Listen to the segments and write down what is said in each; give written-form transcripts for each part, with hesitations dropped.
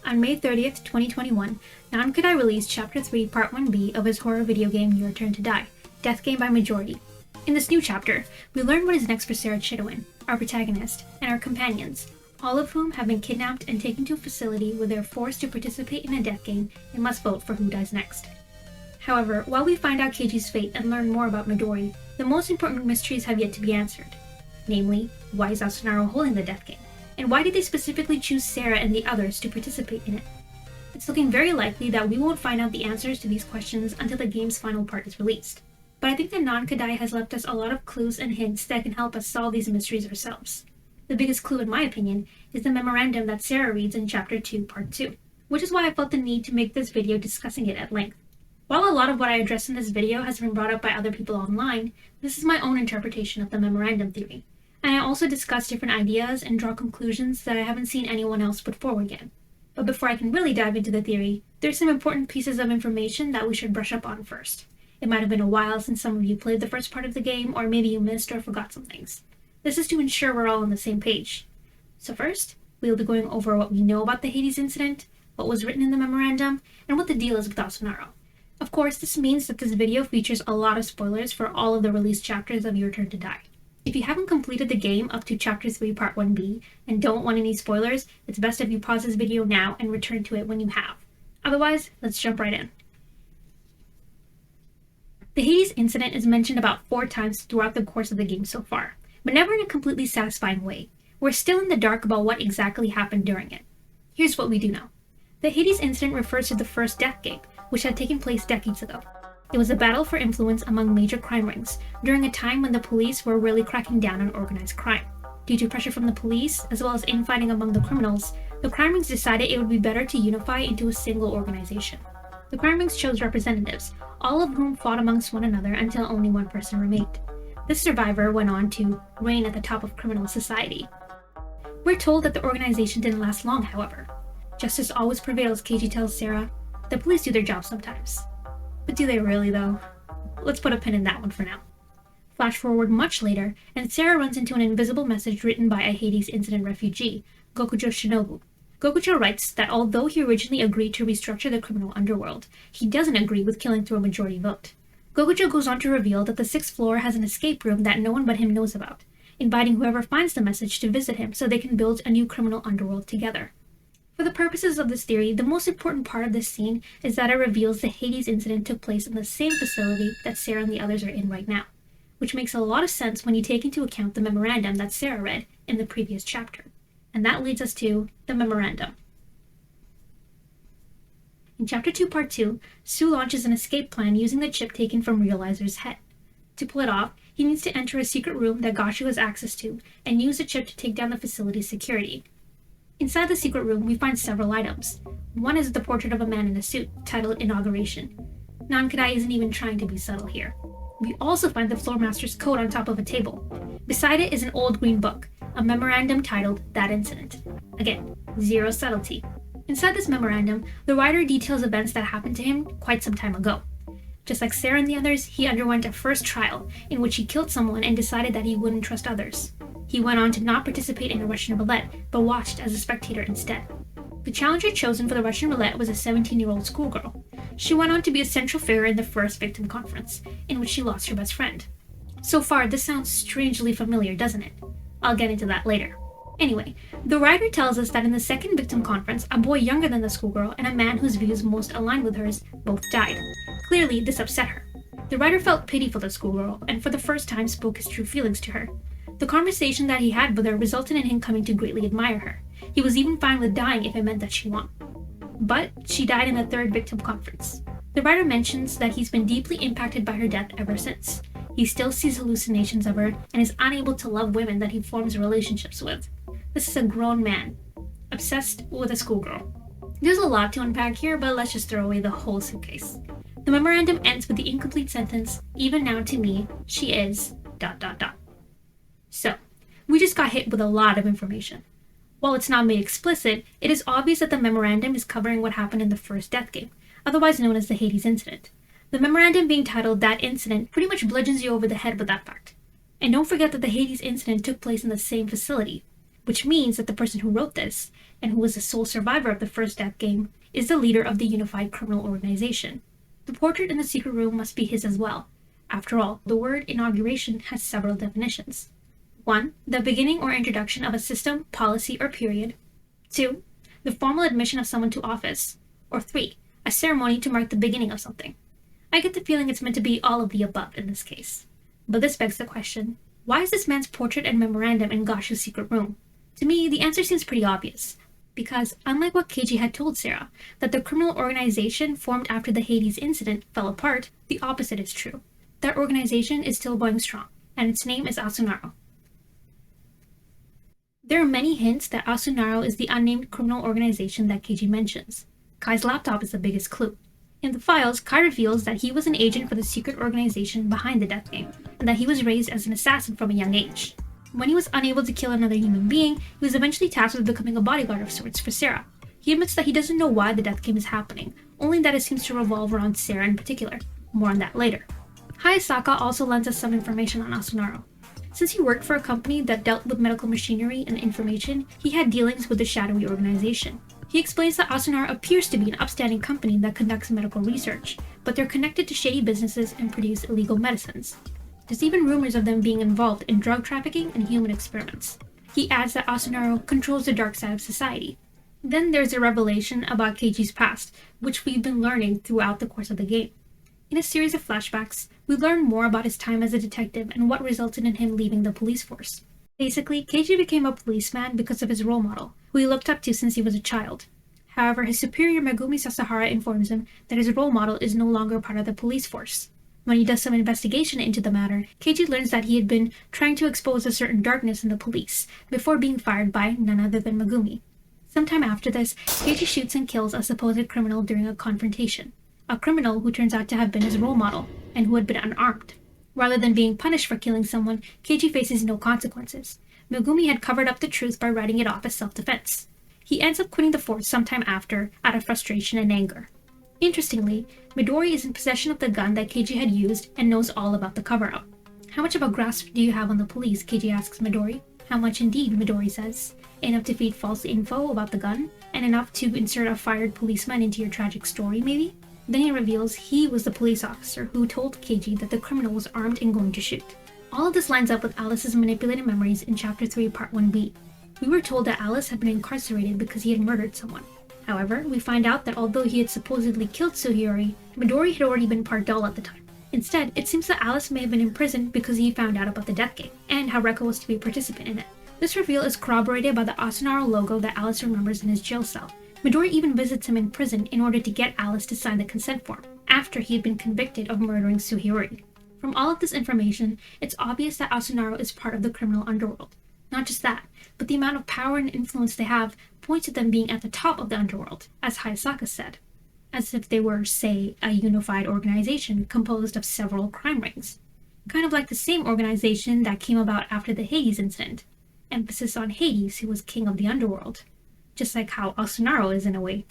On May 30th, 2021, Nankidai released Chapter 3, Part 1b of his horror video game Your Turn to Die, Death Game by Majority. In this new chapter, we learn what is next for Sara Chidouin, our protagonist, and our companions, all of whom have been kidnapped and taken to a facility where they are forced to participate in a death game and must vote for who dies next. However, while we find out Keiji's fate and learn more about Midori, the most important mysteries have yet to be answered. Namely, why is ASU-NARO holding the death game? And why did they specifically choose Sara and the others to participate in it? It's looking very likely that we won't find out the answers to these questions until the game's final part is released. But I think that Nankidai has left us a lot of clues and hints that can help us solve these mysteries ourselves. The biggest clue, in my opinion, is the memorandum that Sara reads in Chapter 2, Part 2, which is why I felt the need to make this video discussing it at length. While a lot of what I address in this video has been brought up by other people online, this is my own interpretation of the Memorandum Theory, and I also discuss different ideas and draw conclusions that I haven't seen anyone else put forward yet. But before I can really dive into the theory, there's some important pieces of information that we should brush up on first. It might have been a while since some of you played the first part of the game, or maybe you missed or forgot some things. This is to ensure we're all on the same page. So first, we'll be going over what we know about the Hades incident, what was written in the memorandum, and what the deal is with ASU-NARO. Of course, this means that this video features a lot of spoilers for all of the released chapters of Your Turn to Die. If you haven't completed the game up to Chapter 3 Part 1b and don't want any spoilers, it's best if you pause this video now and return to it when you have. Otherwise, let's jump right in. The Hades incident is mentioned about 4 times throughout the course of the game so far, but never in a completely satisfying way. We're still in the dark about what exactly happened during it. Here's what we do know. The Hades incident refers to the first death game, which had taken place decades ago. It was a battle for influence among major crime rings during a time when the police were really cracking down on organized crime. Due to pressure from the police, as well as infighting among the criminals, the crime rings decided it would be better to unify into a single organization. The crime rings chose representatives, all of whom fought amongst one another until only one person remained. This survivor went on to reign at the top of criminal society. We're told that the organization didn't last long, however. Justice always prevails, Keiji tells Sara. The police do their job sometimes. But do they really, though? Let's put a pin in that one for now. Flash forward much later, and Sara runs into an invisible message written by a Hades incident refugee, Gokujo Shinobu. Gokujo writes that although he originally agreed to restructure the criminal underworld, he doesn't agree with killing through a majority vote. Gokujo goes on to reveal that the 6th floor has an escape room that no one but him knows about, inviting whoever finds the message to visit him so they can build a new criminal underworld together. For the purposes of this theory, the most important part of this scene is that it reveals the Hades incident took place in the same facility that Sara and the others are in right now, which makes a lot of sense when you take into account the memorandum that Sara read in the previous chapter. And that leads us to the memorandum. In Chapter 2, Part 2, Sue launches an escape plan using the chip taken from Realizer's head. To pull it off, he needs to enter a secret room that Gashu has access to and use the chip to take down the facility's security. Inside the secret room, we find several items. One is the portrait of a man in a suit, titled Inauguration. Nankidai isn't even trying to be subtle here. We also find the floormaster's coat on top of a table. Beside it is an old green book, a memorandum titled That Incident. Again, zero subtlety. Inside this memorandum, the writer details events that happened to him quite some time ago. Just like Sara and the others, he underwent a first trial in which he killed someone and decided that he wouldn't trust others. He went on to not participate in a Russian roulette, but watched as a spectator instead. The challenger chosen for the Russian roulette was a 17-year-old schoolgirl. She went on to be a central figure in the first victim conference, in which she lost her best friend. So far, this sounds strangely familiar, doesn't it? I'll get into that later. Anyway, the writer tells us that in the second victim conference, a boy younger than the schoolgirl and a man whose views most aligned with hers both died. Clearly, this upset her. The writer felt pity for the schoolgirl, and for the first time spoke his true feelings to her. The conversation that he had with her resulted in him coming to greatly admire her. He was even fine with dying if it meant that she won. But she died in the third victim conference. The writer mentions that he's been deeply impacted by her death ever since. He still sees hallucinations of her and is unable to love women that he forms relationships with. This is a grown man, obsessed with a schoolgirl. There's a lot to unpack here, but let's just throw away the whole suitcase. The memorandum ends with the incomplete sentence, "Even now to me, she is... ... So, we just got hit with a lot of information. While it's not made explicit, it is obvious that the memorandum is covering what happened in the first death game, otherwise known as the Hades incident. The memorandum being titled That Incident pretty much bludgeons you over the head with that fact. And don't forget that the Hades incident took place in the same facility, which means that the person who wrote this and who was the sole survivor of the first death game, is the leader of the unified criminal organization. The portrait in the secret room must be his as well. After all, the word inauguration has several definitions. 1. The beginning or introduction of a system, policy, or period. 2. The formal admission of someone to office. Or 3. A ceremony to mark the beginning of something. I get the feeling it's meant to be all of the above in this case. But this begs the question, why is this man's portrait and memorandum in Gashu's secret room? To me, the answer seems pretty obvious. Because, unlike what Keiji had told Sara, that the criminal organization formed after the Hades incident fell apart, the opposite is true. That organization is still going strong, and its name is ASU-NARO. There are many hints that ASU-NARO is the unnamed criminal organization that Keiji mentions. Kai's laptop is the biggest clue. In the files, Kai reveals that he was an agent for the secret organization behind the death game, and that he was raised as an assassin from a young age. When he was unable to kill another human being, he was eventually tasked with becoming a bodyguard of sorts for Sara. He admits that he doesn't know why the death game is happening, only that it seems to revolve around Sara in particular. More on that later. Hayasaka also lends us some information on ASU-NARO. Since he worked for a company that dealt with medical machinery and information, he had dealings with the shadowy organization. He explains that ASU-NARO appears to be an upstanding company that conducts medical research, but they're connected to shady businesses and produce illegal medicines. There's even rumors of them being involved in drug trafficking and human experiments. He adds that ASU-NARO controls the dark side of society. Then there's a revelation about Keiji's past, which we've been learning throughout the course of the game. In a series of flashbacks, we learn more about his time as a detective and what resulted in him leaving the police force. Basically, Keiji became a policeman because of his role model, who he looked up to since he was a child. However, his superior Megumi Sasahara informs him that his role model is no longer part of the police force. When he does some investigation into the matter, Keiji learns that he had been trying to expose a certain darkness in the police before being fired by none other than Megumi. Sometime after this, Keiji shoots and kills a supposed criminal during a confrontation. A criminal who turns out to have been his role model, and who had been unarmed. Rather than being punished for killing someone, Keiji faces no consequences. Megumi had covered up the truth by writing it off as self-defense. He ends up quitting the force sometime after, out of frustration and anger. Interestingly, Midori is in possession of the gun that Keiji had used and knows all about the cover-up. How much of a grasp do you have on the police? Keiji asks Midori. How much indeed, Midori says. Enough to feed false info about the gun, and enough to insert a fired policeman into your tragic story, maybe? Then he reveals he was the police officer who told Keiji that the criminal was armed and going to shoot. All of this lines up with Alice's manipulated memories in Chapter 3, Part 1b. We were told that Alice had been incarcerated because he had murdered someone. However, we find out that although he had supposedly killed Suhiyori, Midori had already been part doll at the time. Instead, it seems that Alice may have been imprisoned because he found out about the death game, and how Rekka was to be a participant in it. This reveal is corroborated by the ASU-NARO logo that Alice remembers in his jail cell. Midori even visits him in prison in order to get Alice to sign the consent form, after he had been convicted of murdering Suhiyori. From all of this information, it's obvious that ASU-NARO is part of the criminal underworld. Not just that, but the amount of power and influence they have points to them being at the top of the underworld, as Hayasaka said. As if they were, say, a unified organization composed of several crime rings. Kind of like the same organization that came about after the Hades incident. Emphasis on Hades, who was king of the underworld. Just like how ASU-NARO is in a way.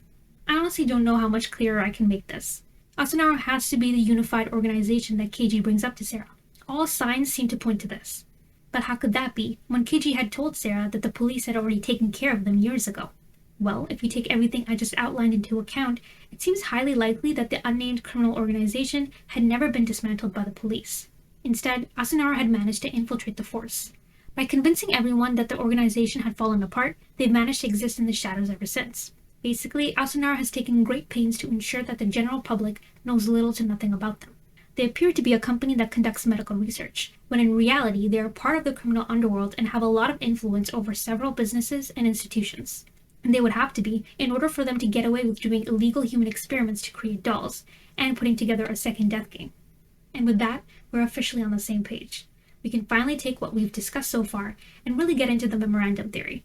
I honestly don't know how much clearer I can make this. ASU-NARO has to be the unified organization that Keiji brings up to Sara. All signs seem to point to this. But how could that be, when Keiji had told Sara that the police had already taken care of them years ago? Well, if we take everything I just outlined into account, it seems highly likely that the unnamed criminal organization had never been dismantled by the police. Instead, ASU-NARO had managed to infiltrate the force. By convincing everyone that the organization had fallen apart, they've managed to exist in the shadows ever since. Basically, ASU-NARO has taken great pains to ensure that the general public knows little to nothing about them. They appear to be a company that conducts medical research, when in reality they are part of the criminal underworld and have a lot of influence over several businesses and institutions. And they would have to be, in order for them to get away with doing illegal human experiments to create dolls, and putting together a second death game. And with that, we're officially on the same page. We can finally take what we've discussed so far and really get into the Memorandum Theory.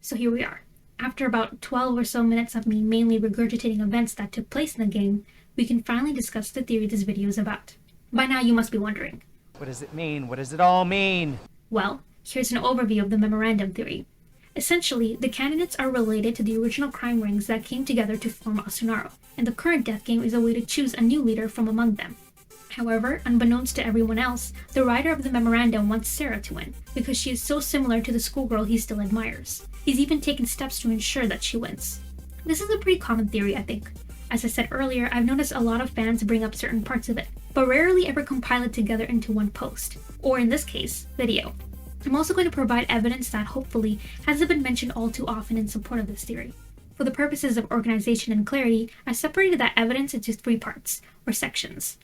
So here we are. After about 12 or so minutes of me mainly regurgitating events that took place in the game, we can finally discuss the theory this video is about. By now you must be wondering, what does it mean? What does it all mean? Well, here's an overview of the Memorandum Theory. Essentially, the candidates are related to the original crime rings that came together to form ASU-NARO, and the current death game is a way to choose a new leader from among them. However, unbeknownst to everyone else, the writer of the memorandum wants Sara to win, because she is so similar to the schoolgirl he still admires. He's even taken steps to ensure that she wins. This is a pretty common theory, I think. As I said earlier, I've noticed a lot of fans bring up certain parts of it, but rarely ever compile it together into one post, or in this case, video. I'm also going to provide evidence that hopefully hasn't been mentioned all too often in support of this theory. For the purposes of organization and clarity, I separated that evidence into 3 parts, or sections.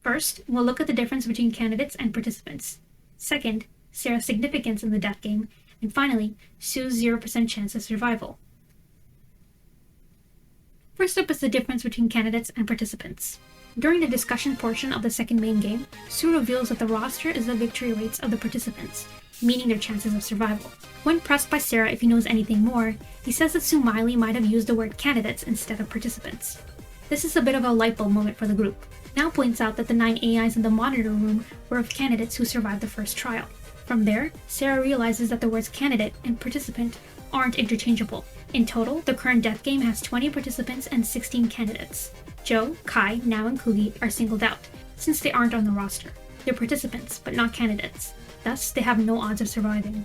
First, we'll look at the difference between candidates and participants. Second, Sara's significance in the death game. And finally, Sue's 0% chance of survival. First up is the difference between candidates and participants. During the discussion portion of the second main game, Sue reveals that the roster is the victory rates of the participants, meaning their chances of survival. When pressed by Sara if he knows anything more, he says that Sue Miley might have used the word candidates instead of participants. This is a bit of a light bulb moment for the group. Now points out that the 9 AIs in the monitor room were of candidates who survived the first trial. From there, Sara realizes that the words candidate and participant aren't interchangeable. In total, the current death game has 20 participants and 16 candidates. Joe, Kai, Now, and Kugi are singled out, since they aren't on the roster. They're participants, but not candidates. Thus, they have no odds of surviving.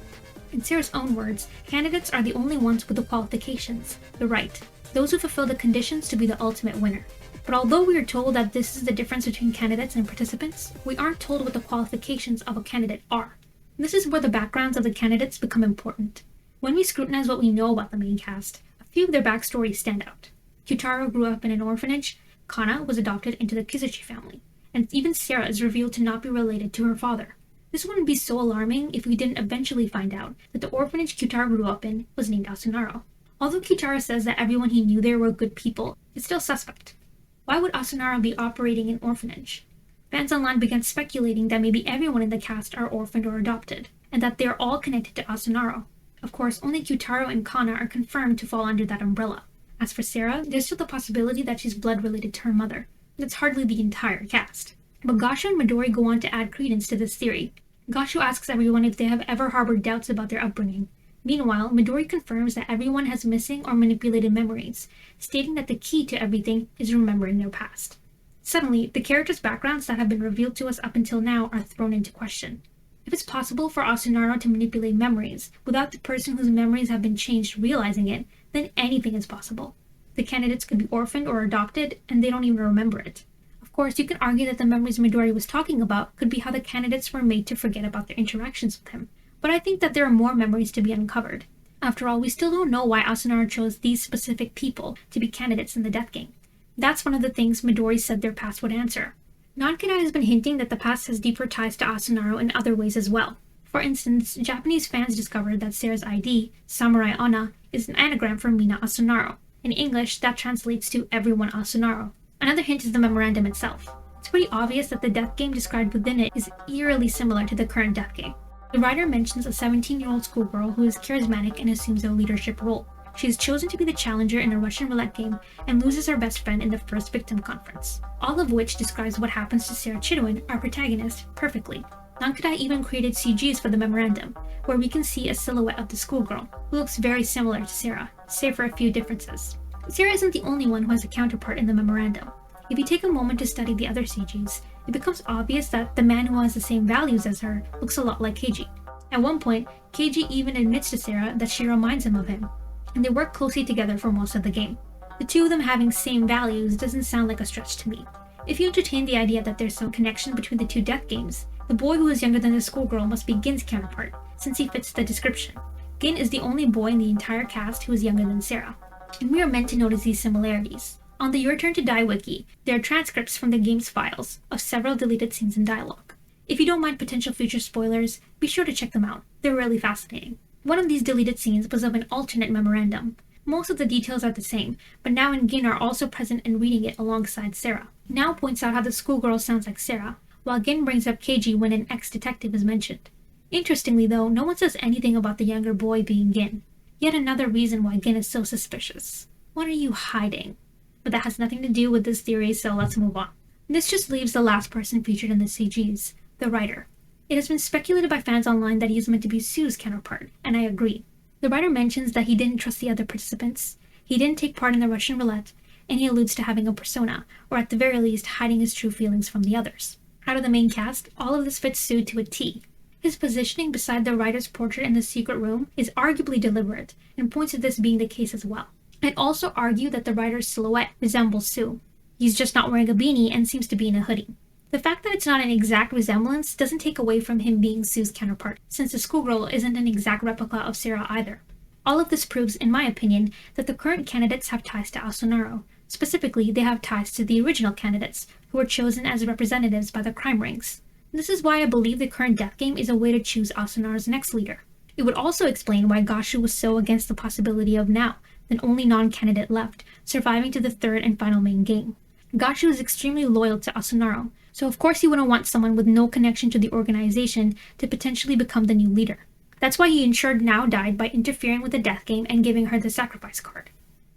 In Sara's own words, candidates are the only ones with the qualifications, the right, those who fulfill the conditions to be the ultimate winner. But although we are told that this is the difference between candidates and participants, we aren't told what the qualifications of a candidate are. This is where the backgrounds of the candidates become important. When we scrutinize what we know about the main cast, a few of their backstories stand out. Kyutaro grew up in an orphanage, Kana was adopted into the Kizuchi family, and even Sara is revealed to not be related to her father. This wouldn't be so alarming if we didn't eventually find out that the orphanage Kyutaro grew up in was named ASU-NARO. Although Kyutaro says that everyone he knew there were good people, it's still suspect. Why would ASU-NARO be operating an orphanage? Fans online began speculating that maybe everyone in the cast are orphaned or adopted, and that they are all connected to ASU-NARO. Of course, only Kyutaro and Kana are confirmed to fall under that umbrella. As for Sara, there's still the possibility that she's blood-related to her mother. That's hardly the entire cast. But Gashu and Midori go on to add credence to this theory. Gashu asks everyone if they have ever harbored doubts about their upbringing. Meanwhile, Midori confirms that everyone has missing or manipulated memories, stating that the key to everything is remembering their past. Suddenly, the characters' backgrounds that have been revealed to us up until now are thrown into question. If it's possible for ASU-NARO to manipulate memories without the person whose memories have been changed realizing it, then anything is possible. The candidates could be orphaned or adopted, and they don't even remember it. Of course, you can argue that the memories Midori was talking about could be how the candidates were made to forget about their interactions with him. But I think that there are more memories to be uncovered. After all, we still don't know why ASU-NARO chose these specific people to be candidates in the death game. That's one of the things Midori said their past would answer. Nankidai has been hinting that the past has deeper ties to ASU-NARO in other ways as well. For instance, Japanese fans discovered that Sara's ID, Samurai Onna, is an anagram for Mina ASU-NARO. In English, that translates to everyone ASU-NARO. Another hint is the memorandum itself. It's pretty obvious that the death game described within it is eerily similar to the current death game. The writer mentions a 17-year-old schoolgirl who is charismatic and assumes a leadership role. She is chosen to be the challenger in a Russian roulette game and loses her best friend in the first victim conference. All of which describes what happens to Sara Chidouin, our protagonist, perfectly. Nankidai even created CGs for the memorandum, where we can see a silhouette of the schoolgirl, who looks very similar to Sara, save for a few differences. Sara isn't the only one who has a counterpart in the memorandum. If you take a moment to study the other CGs, it becomes obvious that the man who has the same values as her looks a lot like Keiji. At one point, Keiji even admits to Sara that she reminds him of him, and they work closely together for most of the game. The two of them having same values doesn't sound like a stretch to me. If you entertain the idea that there's some connection between the two death games, the boy who is younger than the schoolgirl must be Gin's counterpart, since he fits the description. Gin is the only boy in the entire cast who is younger than Sara, and we are meant to notice these similarities. On the Your Turn to Die wiki, there are transcripts from the game's files of several deleted scenes and dialogue. If you don't mind potential future spoilers, be sure to check them out. They're really fascinating. One of these deleted scenes was of an alternate memorandum. Most of the details are the same, but Now and Gin are also present and reading it alongside Sara. Now points out how the schoolgirl sounds like Sara, while Gin brings up Keiji when an ex-detective is mentioned. Interestingly though, no one says anything about the younger boy being Gin. Yet another reason why Gin is so suspicious. What are you hiding? But that has nothing to do with this theory, so let's move on. This just leaves the last person featured in the CGs, the writer. It has been speculated by fans online that he is meant to be Sue's counterpart, and I agree. The writer mentions that he didn't trust the other participants, he didn't take part in the Russian roulette, and he alludes to having a persona, or at the very least hiding his true feelings from the others. Out of the main cast, all of this fits Sue to a T. His positioning beside the writer's portrait in the secret room is arguably deliberate, and points to this being the case as well. I'd also argue that the writer's silhouette resembles Sue. He's just not wearing a beanie and seems to be in a hoodie. The fact that it's not an exact resemblance doesn't take away from him being Sue's counterpart, since the schoolgirl isn't an exact replica of Sara either. All of this proves, in my opinion, that the current candidates have ties to ASU-NARO. Specifically, they have ties to the original candidates, who were chosen as representatives by the crime rings. This is why I believe the current death game is a way to choose ASU-NARO's next leader. It would also explain why Gashu was so against the possibility of now, the only non-candidate left, surviving to the third and final main game. Gashu is extremely loyal to ASU-NARO, so of course he wouldn't want someone with no connection to the organization to potentially become the new leader. That's why he ensured Now died by interfering with the death game and giving her the sacrifice card.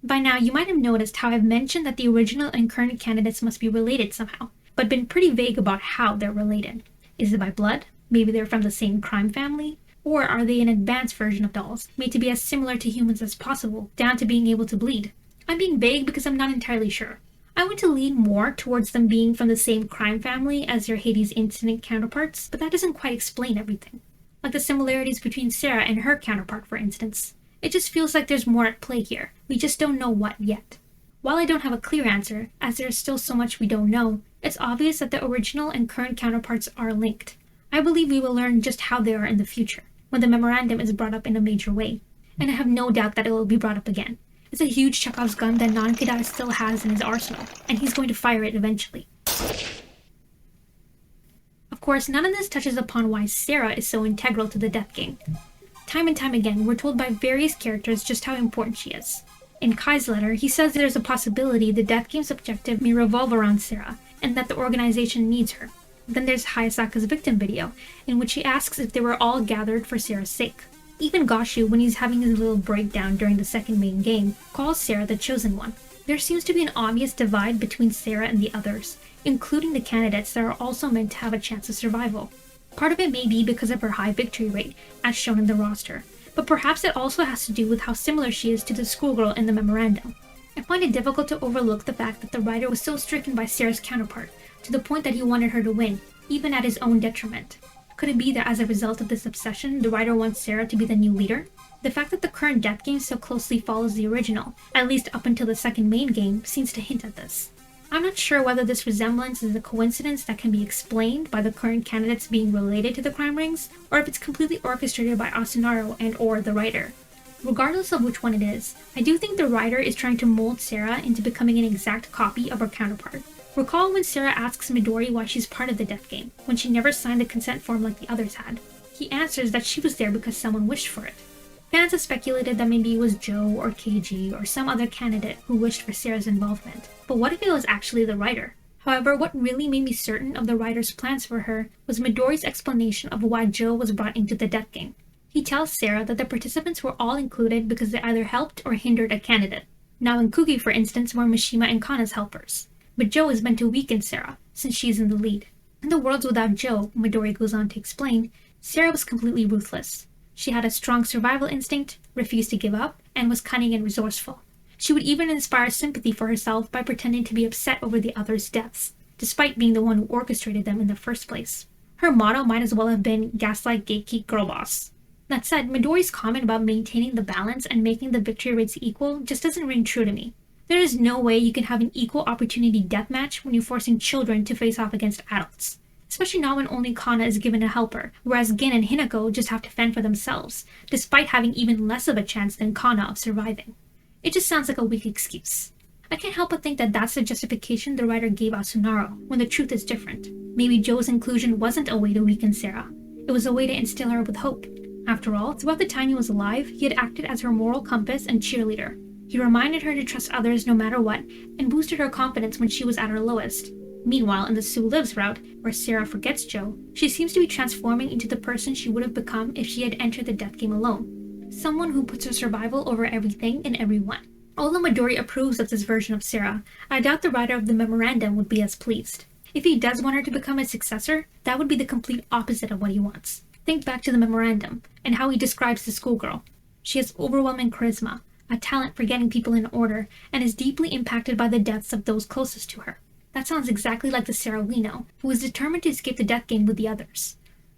By now, you might have noticed how I've mentioned that the original and current candidates must be related somehow, but been pretty vague about how they're related. Is it by blood? Maybe they're from the same crime family? Or are they an advanced version of dolls, made to be as similar to humans as possible, down to being able to bleed? I'm being vague because I'm not entirely sure. I want to lean more towards them being from the same crime family as their Hades incident counterparts, but that doesn't quite explain everything. Like the similarities between Sara and her counterpart, for instance. It just feels like there's more at play here. We just don't know what yet. While I don't have a clear answer, as there is still so much we don't know, it's obvious that the original and current counterparts are linked. I believe we will learn just how they are in the future, when the memorandum is brought up in a major way. And I have no doubt that it will be brought up again. It's a huge Chekhov's gun that Nankidai still has in his arsenal, and he's going to fire it eventually. Of course, none of this touches upon why Sara is so integral to the death game. Time and time again, we're told by various characters just how important she is. In Kai's letter, he says there's a possibility the death game's objective may revolve around Sara, and that the organization needs her. Then there's Hayasaka's victim video, in which he asks if they were all gathered for Sara's sake. Even Gashu, when he's having his little breakdown during the second main game, calls Sara the chosen one. There seems to be an obvious divide between Sara and the others, including the candidates that are also meant to have a chance of survival. Part of it may be because of her high victory rate, as shown in the roster, but perhaps it also has to do with how similar she is to the schoolgirl in the memorandum. I find it difficult to overlook the fact that the writer was so stricken by Sara's counterpart, to the point that he wanted her to win, even at his own detriment. Could it be that as a result of this obsession, the writer wants Sara to be the new leader? The fact that the current death game so closely follows the original, at least up until the second main game, seems to hint at this. I'm not sure whether this resemblance is a coincidence that can be explained by the current candidates being related to the crime rings, or if it's completely orchestrated by ASU-NARO and or the writer. Regardless of which one it is, I do think the writer is trying to mold Sara into becoming an exact copy of her counterpart. Recall when Sara asks Midori why she's part of the death game, when she never signed the consent form like the others had. He answers that she was there because someone wished for it. Fans have speculated that maybe it was Joe or KG or some other candidate who wished for Sara's involvement. But what if it was actually the writer? However, what really made me certain of the writer's plans for her was Midori's explanation of why Joe was brought into the death game. He tells Sara that the participants were all included because they either helped or hindered a candidate. Now and Kuki, for instance, were Mishima and Kana's helpers. But Joe is meant to weaken Sara, since she's in the lead. In the worlds without Joe, Midori goes on to explain, Sara was completely ruthless. She had a strong survival instinct, refused to give up, and was cunning and resourceful. She would even inspire sympathy for herself by pretending to be upset over the others' deaths, despite being the one who orchestrated them in the first place. Her motto might as well have been gaslight, gatekeep, girl boss. That said, Midori's comment about maintaining the balance and making the victory rates equal just doesn't ring true to me. There is no way you can have an equal opportunity deathmatch when you're forcing children to face off against adults. Especially not when only Kana is given a helper, whereas Gin and Hinako just have to fend for themselves, despite having even less of a chance than Kana of surviving. It just sounds like a weak excuse. I can't help but think that that's the justification the writer gave ASU-NARO, when the truth is different. Maybe Joe's inclusion wasn't a way to weaken Sara. It was a way to instill her with hope. After all, throughout the time he was alive, he had acted as her moral compass and cheerleader. He reminded her to trust others no matter what, and boosted her confidence when she was at her lowest. Meanwhile, in the Sue Lives route, where Sara forgets Joe, she seems to be transforming into the person she would have become if she had entered the death game alone. Someone who puts her survival over everything and everyone. Although Midori approves of this version of Sara, I doubt the writer of the memorandum would be as pleased. If he does want her to become his successor, that would be the complete opposite of what he wants. Think back to the memorandum, and how he describes the schoolgirl. She has overwhelming charisma, a talent for getting people in order, and is deeply impacted by the deaths of those closest to her. That sounds exactly like the Sara we know, who was determined to escape the death game with the others.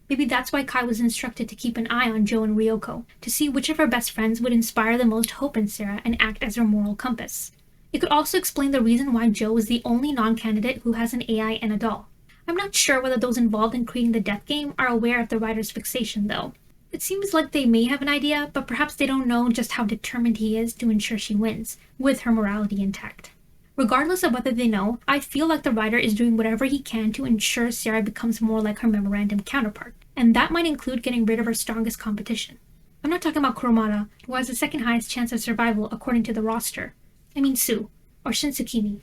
Maybe that's why Kai was instructed to keep an eye on Joe and Ryoko, to see which of her best friends would inspire the most hope in Sara and act as her moral compass. It could also explain the reason why Joe is the only non-candidate who has an AI and a doll. I'm not sure whether those involved in creating the death game are aware of the writer's fixation, though. It seems like they may have an idea, but perhaps they don't know just how determined he is to ensure she wins, with her morality intact. Regardless of whether they know, I feel like the writer is doing whatever he can to ensure Sara becomes more like her Memorandum counterpart, and that might include getting rid of her strongest competition. I'm not talking about Kurumada, who has the second highest chance of survival according to the roster. I mean Sue, or Shinsukimi.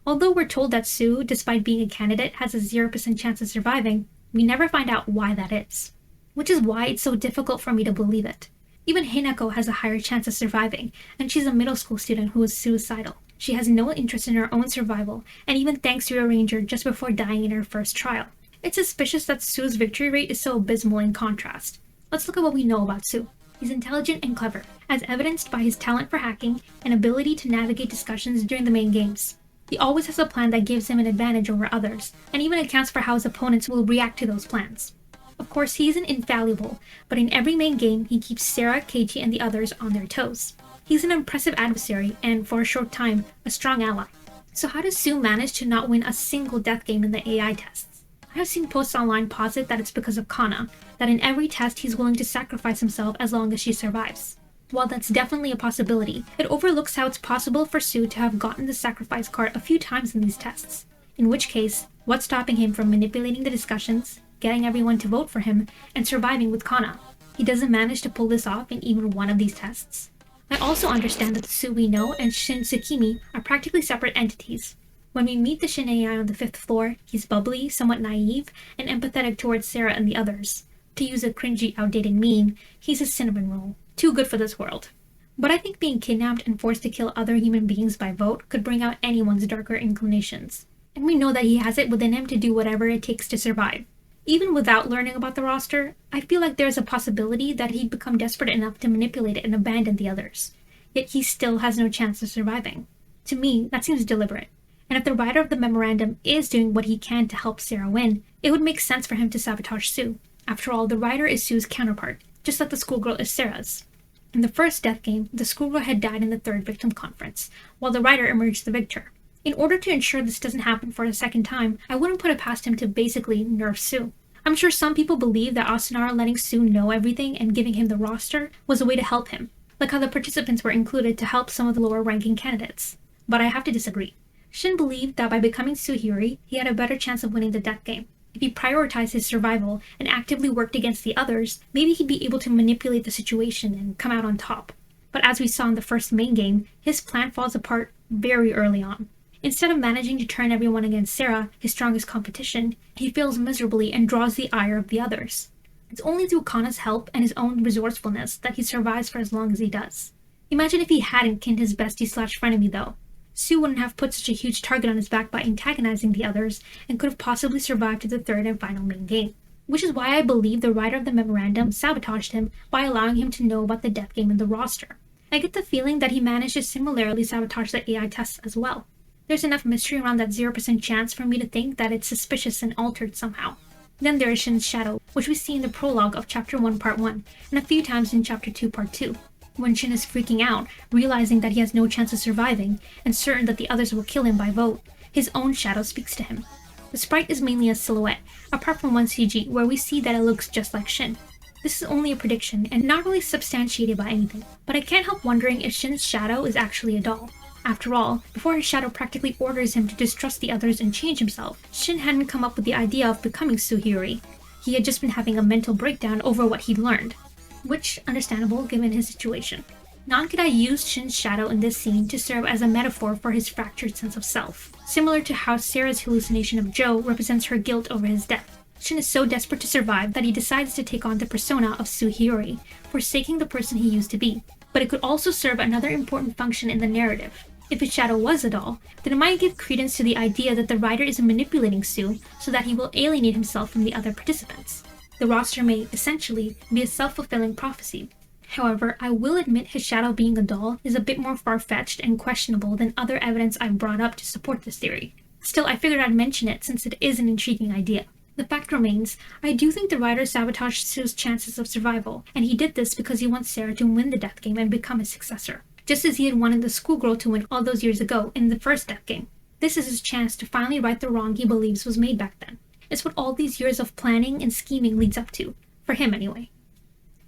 Although we're told that Sue, despite being a candidate, has a 0% chance of surviving, we never find out why that is. Which is why it's so difficult for me to believe it. Even Hinako has a higher chance of surviving, and she's a middle school student who is suicidal. She has no interest in her own survival, and even thanks to a ranger just before dying in her first trial. It's suspicious that Sue's victory rate is so abysmal in contrast. Let's look at what we know about Sue. He's intelligent and clever, as evidenced by his talent for hacking and ability to navigate discussions during the main games. He always has a plan that gives him an advantage over others, and even accounts for how his opponents will react to those plans. Of course, he isn't infallible, but in every main game, he keeps Sara, Keiichi, and the others on their toes. He's an impressive adversary, and for a short time, a strong ally. So how does Sue manage to not win a single death game in the AI tests? I have seen posts online posit that it's because of Kana, that in every test he's willing to sacrifice himself as long as she survives. While that's definitely a possibility, it overlooks how it's possible for Sue to have gotten the sacrifice card a few times in these tests. In which case, what's stopping him from manipulating the discussions, getting everyone to vote for him, and surviving with Kana? He doesn't manage to pull this off in even one of these tests. I also understand that the Sue we know and Shin Tsukimi are practically separate entities. When we meet the Shin AI on the 5th floor, he's bubbly, somewhat naive, and empathetic towards Sara and the others. To use a cringy, outdated meme, he's a cinnamon roll. Too good for this world. But I think being kidnapped and forced to kill other human beings by vote could bring out anyone's darker inclinations. And we know that he has it within him to do whatever it takes to survive. Even without learning about the roster, I feel like there's a possibility that he'd become desperate enough to manipulate it and abandon the others. Yet he still has no chance of surviving. To me, that seems deliberate. And if the writer of the memorandum is doing what he can to help Sara win, it would make sense for him to sabotage Sue. After all, the writer is Sue's counterpart, just like the schoolgirl is Sara's. In the first death game, the schoolgirl had died in the 3rd victim conference, while the writer emerged the victor. In order to ensure this doesn't happen for a second time, I wouldn't put it past him to basically nerf Sue. I'm sure some people believe that ASU-NARO letting Sue know everything and giving him the roster was a way to help him, like how the participants were included to help some of the lower-ranking candidates. But I have to disagree. Shin believed that by becoming Suhiri, he had a better chance of winning the death game. If he prioritized his survival and actively worked against the others, maybe he'd be able to manipulate the situation and come out on top. But as we saw in the first main game, his plan falls apart very early on. Instead of managing to turn everyone against Sara, his strongest competition, he fails miserably and draws the ire of the others. It's only through Kana's help and his own resourcefulness that he survives for as long as he does. Imagine if he hadn't kinned his bestie/frenemy though. Sue wouldn't have put such a huge target on his back by antagonizing the others and could have possibly survived to the 3rd and final main game. Which is why I believe the writer of the memorandum sabotaged him by allowing him to know about the death game in the roster. I get the feeling that he managed to similarly sabotage the AI tests as well. There's enough mystery around that 0% chance for me to think that it's suspicious and altered somehow. Then there is Shin's shadow, which we see in the prologue of Chapter 1 Part 1, and a few times in Chapter 2 Part 2. When Shin is freaking out, realizing that he has no chance of surviving, and certain that the others will kill him by vote, his own shadow speaks to him. The sprite is mainly a silhouette, apart from one CG where we see that it looks just like Shin. This is only a prediction, and not really substantiated by anything, but I can't help wondering if Shin's shadow is actually a doll. After all, before his shadow practically orders him to distrust the others and change himself, Shin hadn't come up with the idea of becoming Suhiri. He had just been having a mental breakdown over what he'd learned. Which, understandable given his situation. Nankidai used Shin's shadow in this scene to serve as a metaphor for his fractured sense of self, similar to how Sara's hallucination of Joe represents her guilt over his death. Shin is so desperate to survive that he decides to take on the persona of Suhiri, forsaking the person he used to be. But it could also serve another important function in the narrative. If his shadow was a doll, then it might give credence to the idea that the writer is manipulating Sue so that he will alienate himself from the other participants. The roster may, essentially, be a self-fulfilling prophecy. However, I will admit his shadow being a doll is a bit more far-fetched and questionable than other evidence I've brought up to support this theory. Still, I figured I'd mention it since it is an intriguing idea. The fact remains, I do think the writer sabotaged Sue's chances of survival, and he did this because he wants Sara to win the death game and become his successor, just as he had wanted the schoolgirl to win all those years ago in the first death game. This is his chance to finally right the wrong he believes was made back then. It's what all these years of planning and scheming leads up to, for him anyway.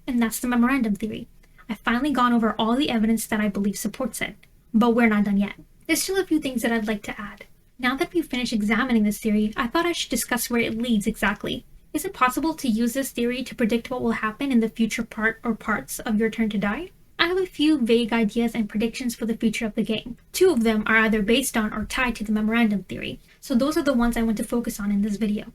And that's the Memorandum Theory. I've finally gone over all the evidence that I believe supports it, but we're not done yet. There's still a few things that I'd like to add. Now that we've finished examining this theory, I thought I should discuss where it leads exactly. Is it possible to use this theory to predict what will happen in the future part or parts of Your Turn to Die? I have a few vague ideas and predictions for the future of the game. 2 of them are either based on or tied to the Memorandum Theory, so those are the ones I want to focus on in this video.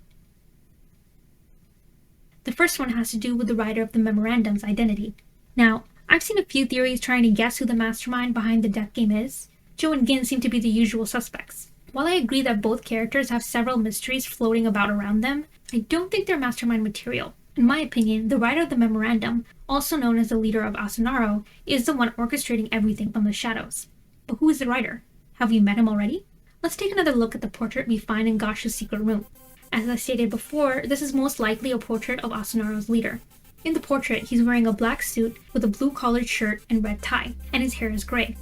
The first one has to do with the writer of the Memorandum's identity. Now, I've seen a few theories trying to guess who the mastermind behind the death game is. Joe and Gin seem to be the usual suspects. While I agree that both characters have several mysteries floating about around them, I don't think they're mastermind material. In my opinion, the writer of the Memorandum, also known as the leader of ASU-NARO, is the one orchestrating everything from the shadows. But who is the writer? Have we met him already? Let's take another look at the portrait we find in Gashu's secret room. As I stated before, this is most likely a portrait of ASU-NARO's leader. In the portrait, he's wearing a black suit with a blue-collared shirt and red tie, and his hair is gray.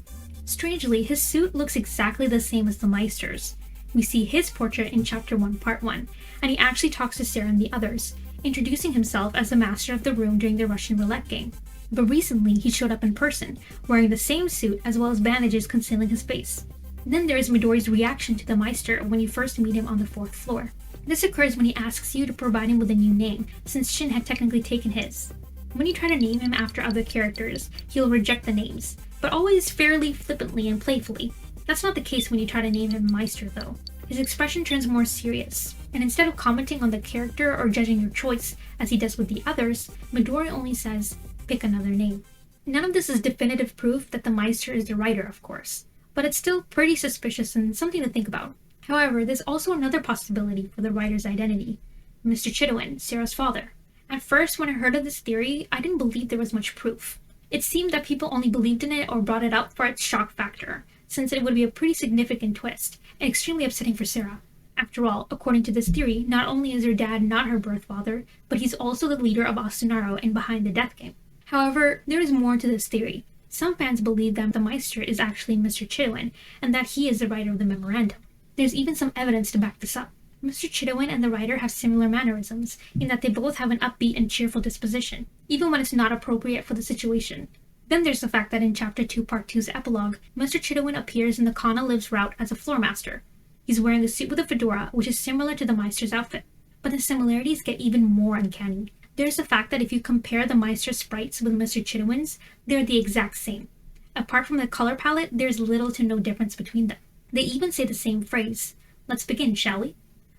Strangely, his suit looks exactly the same as the Meister's. We see his portrait in Chapter 1, Part 1, and he actually talks to Sara and the others, introducing himself as the master of the room during the Russian roulette game. But recently, he showed up in person, wearing the same suit as well as bandages concealing his face. Then there is Midori's reaction to the Meister when you first meet him on the 4th floor. This occurs when he asks you to provide him with a new name, since Shin had technically taken his. When you try to name him after other characters, he'll reject the names, but always fairly flippantly and playfully. That's not the case when you try to name him Meister, though. His expression turns more serious, and instead of commenting on the character or judging your choice, as he does with the others, Midori only says, "Pick another name." None of this is definitive proof that the Meister is the writer, of course, but it's still pretty suspicious and something to think about. However, there's also another possibility for the writer's identity: Mr. Chidouin, Sara's father. At first, when I heard of this theory, I didn't believe there was much proof. It seemed that people only believed in it or brought it up for its shock factor, since it would be a pretty significant twist, and extremely upsetting for Sara. After all, according to this theory, not only is her dad not her birth father, but he's also the leader of ASU-NARO and behind the death game. However, there is more to this theory. Some fans believe that the Meister is actually Mr. Chidouin, and that he is the writer of the Memorandum. There's even some evidence to back this up. Mr. Chidouin and the writer have similar mannerisms, in that they both have an upbeat and cheerful disposition, even when it's not appropriate for the situation. Then there's the fact that in Chapter 2, Part 2's epilogue, Mr. Chidouin appears in the Kana Lives route as a floor master. He's wearing a suit with a fedora, which is similar to the Meister's outfit. But the similarities get even more uncanny. There's the fact that if you compare the Meister's sprites with Mr. Chidouin's, they're the exact same. Apart from the color palette, there's little to no difference between them. They even say the same phrase. Let's begin, shall we?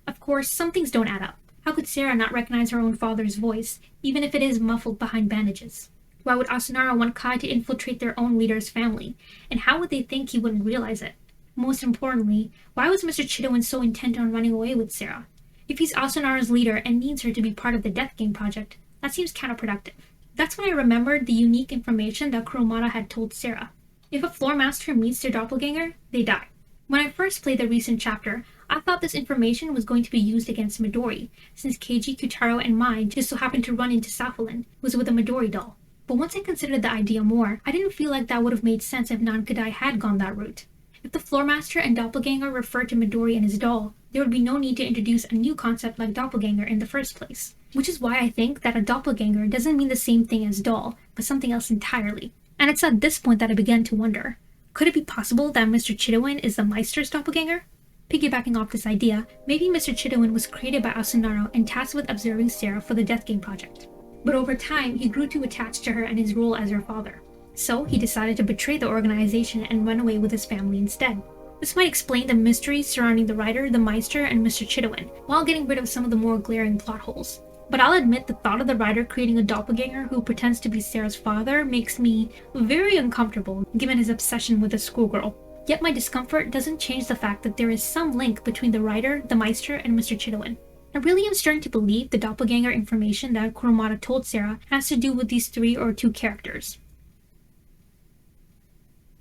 Of course, some things don't add up. How could Sara not recognize her own father's voice, even if it is muffled behind bandages? Why would ASU-NARO want Kai to infiltrate their own leader's family? And how would they think he wouldn't realize it? Most importantly, why was Mr. Chidouin so intent on running away with Sara? If he's ASU-NARO's leader and needs her to be part of the Death Game project, that seems counterproductive. That's when I remembered the unique information that Kurumada had told Sara. If a floor master meets their doppelganger, they die. When I first played the recent chapter, I thought this information was going to be used against Midori, since Keiji, Kutaro, and Mai just so happened to run into Safalin, who was with a Midori doll. But once I considered the idea more, I didn't feel like that would have made sense if Nankidai had gone that route. If the floor master and doppelganger referred to Midori and his doll, there would be no need to introduce a new concept like doppelganger in the first place. Which is why I think that a doppelganger doesn't mean the same thing as doll, but something else entirely. And it's at this point that I began to wonder, could it be possible that Mr. Chidouin is the Meister's doppelganger? Piggybacking off this idea, maybe Mr. Chidouin was created by ASU-NARO and tasked with observing Sara for the Death Game project. But over time, he grew too attached to her and his role as her father. So he decided to betray the organization and run away with his family instead. This might explain the mysteries surrounding the writer, the Meister, and Mr. Chidouin, while getting rid of some of the more glaring plot holes. But I'll admit the thought of the writer creating a doppelganger who pretends to be Sara's father makes me very uncomfortable, given his obsession with a schoolgirl. Yet my discomfort doesn't change the fact that there is some link between the writer, the Meister, and Mr. Chidouin. I really am starting to believe the doppelganger information that Kurumada told Sara has to do with these 3 or 2 characters.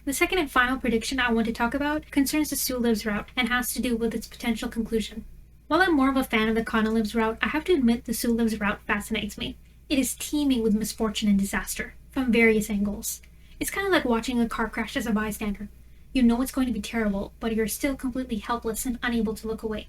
The second and final prediction I want to talk about concerns the Sue Lives route and has to do with its potential conclusion. While I'm more of a fan of the Kana Lives route, I have to admit the Sue Lives route fascinates me. It is teeming with misfortune and disaster, from various angles. It's kind of like watching a car crash as a bystander. You know it's going to be terrible, but you're still completely helpless and unable to look away.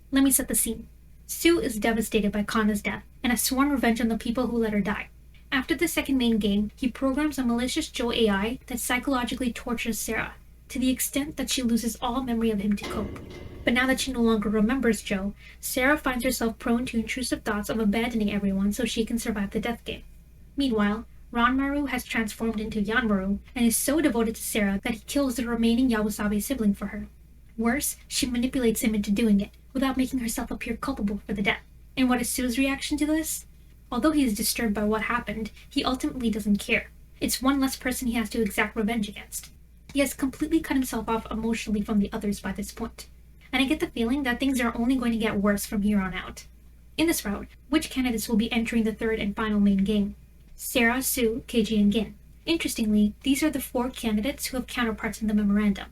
Let me set the scene. Sue is devastated by Kana's death and has sworn revenge on the people who let her die. After the second main game, he programs a malicious Joe AI that psychologically tortures Sara, to the extent that she loses all memory of him to cope. But now that she no longer remembers Joe, Sara finds herself prone to intrusive thoughts of abandoning everyone so she can survive the death game. Meanwhile, Ranmaru has transformed into Yanmaru and is so devoted to Sara that he kills the remaining Yabusabe sibling for her. Worse, she manipulates him into doing it, without making herself appear culpable for the death. And what is Sue's reaction to this? Although he is disturbed by what happened, he ultimately doesn't care. It's one less person he has to exact revenge against. He has completely cut himself off emotionally from the others by this point. And I get the feeling that things are only going to get worse from here on out. In this route, which candidates will be entering the third and final main game? Sara, Sue, Keiji, and Gin. Interestingly, these are the 4 candidates who have counterparts in the memorandum.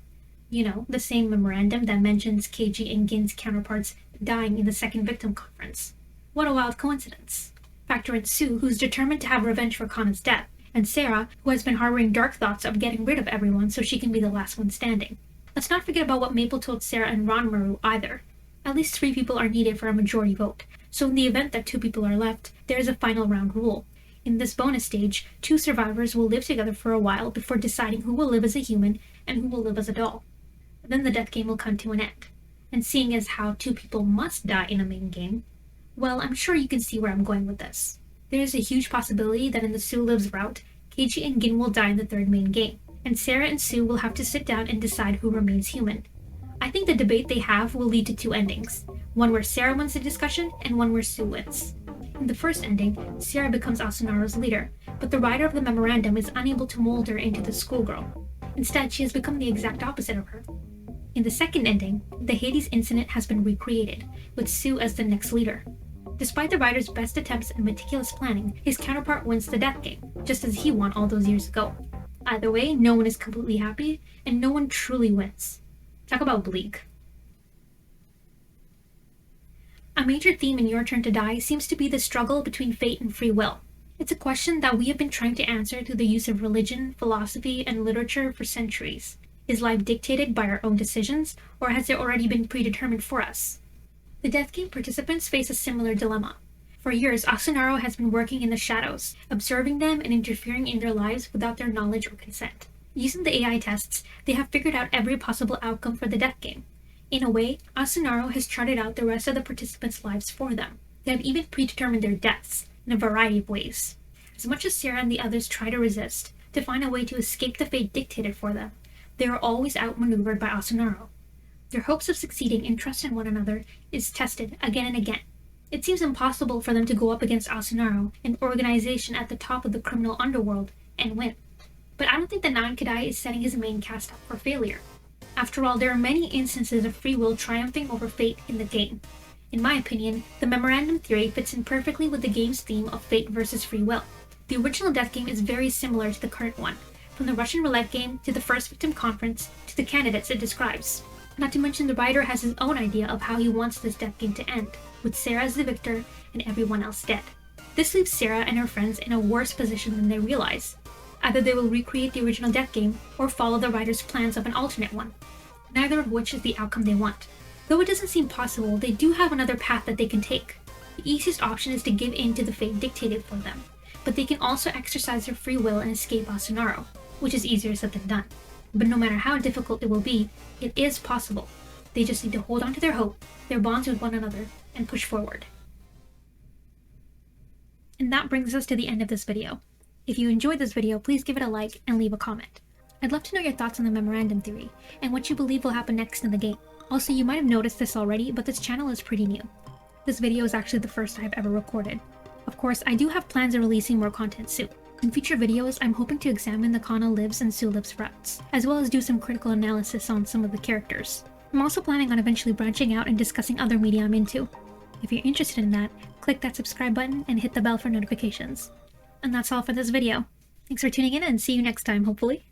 You know, the same memorandum that mentions Keiji and Gin's counterparts dying in the second victim conference. What a wild coincidence. Factor in Sue, who's determined to have revenge for Kana's death, and Sara, who has been harboring dark thoughts of getting rid of everyone so she can be the last one standing. Let's not forget about what Maple told Sara and Ranmaru either. At least 3 people are needed for a majority vote, so in the event that 2 people are left, there is a final round rule. In this bonus stage, 2 survivors will live together for a while before deciding who will live as a human and who will live as a doll. Then the death game will come to an end. And seeing as how 2 people must die in a main game, well, I'm sure you can see where I'm going with this. There is a huge possibility that in the Sue Lives route, Keiji and Gin will die in the third main game, and Sara and Sue will have to sit down and decide who remains human. I think the debate they have will lead to 2 endings, one where Sara wins the discussion and one where Sue wins. In the first ending, Sara becomes ASU-NARO's leader, but the writer of the memorandum is unable to mold her into the schoolgirl. Instead, she has become the exact opposite of her. In the second ending, the Hades incident has been recreated, with Sue as the next leader. Despite the writer's best attempts and meticulous planning, his counterpart wins the death game, just as he won all those years ago. Either way, no one is completely happy, and no one truly wins. Talk about bleak. A major theme in Your Turn to Die seems to be the struggle between fate and free will. It's a question that we have been trying to answer through the use of religion, philosophy, and literature for centuries. Is life dictated by our own decisions, or has it already been predetermined for us? The death game participants face a similar dilemma. For years, ASU-NARO has been working in the shadows, observing them and interfering in their lives without their knowledge or consent. Using the AI tests, they have figured out every possible outcome for the death game. In a way, ASU-NARO has charted out the rest of the participants' lives for them. They have even predetermined their deaths, in a variety of ways. As much as Sara and the others try to resist, to find a way to escape the fate dictated for them, they are always outmaneuvered by ASU-NARO. Their hopes of succeeding and trust in one another is tested again and again. It seems impossible for them to go up against ASU-NARO, an organization at the top of the criminal underworld, and win. But I don't think the Nankidai is setting his main cast up for failure. After all, there are many instances of free will triumphing over fate in the game. In my opinion, the Memorandum Theory fits in perfectly with the game's theme of fate versus free will. The original death game is very similar to the current one, from the Russian roulette game to the first victim conference to the candidates it describes. Not to mention the writer has his own idea of how he wants this death game to end, with Sara as the victor and everyone else dead. This leaves Sara and her friends in a worse position than they realize. Either they will recreate the original death game or follow the writer's plans of an alternate one, neither of which is the outcome they want. Though it doesn't seem possible, they do have another path that they can take. The easiest option is to give in to the fate dictated for them, but they can also exercise their free will and escape ASU-NARO, which is easier said than done. But no matter how difficult it will be, it is possible. They just need to hold on to their hope, their bonds with one another, and push forward. And that brings us to the end of this video. If you enjoyed this video, please give it a like and leave a comment. I'd love to know your thoughts on the Memorandum Theory, and what you believe will happen next in the game. Also, you might have noticed this already, but this channel is pretty new. This video is actually the first I've ever recorded. Of course, I do have plans of releasing more content soon. In future videos, I'm hoping to examine the Kana Lives and Sue Lives routes, as well as do some critical analysis on some of the characters. I'm also planning on eventually branching out and discussing other media I'm into. If you're interested in that, click that subscribe button and hit the bell for notifications. And that's all for this video. Thanks for tuning in and see you next time, hopefully.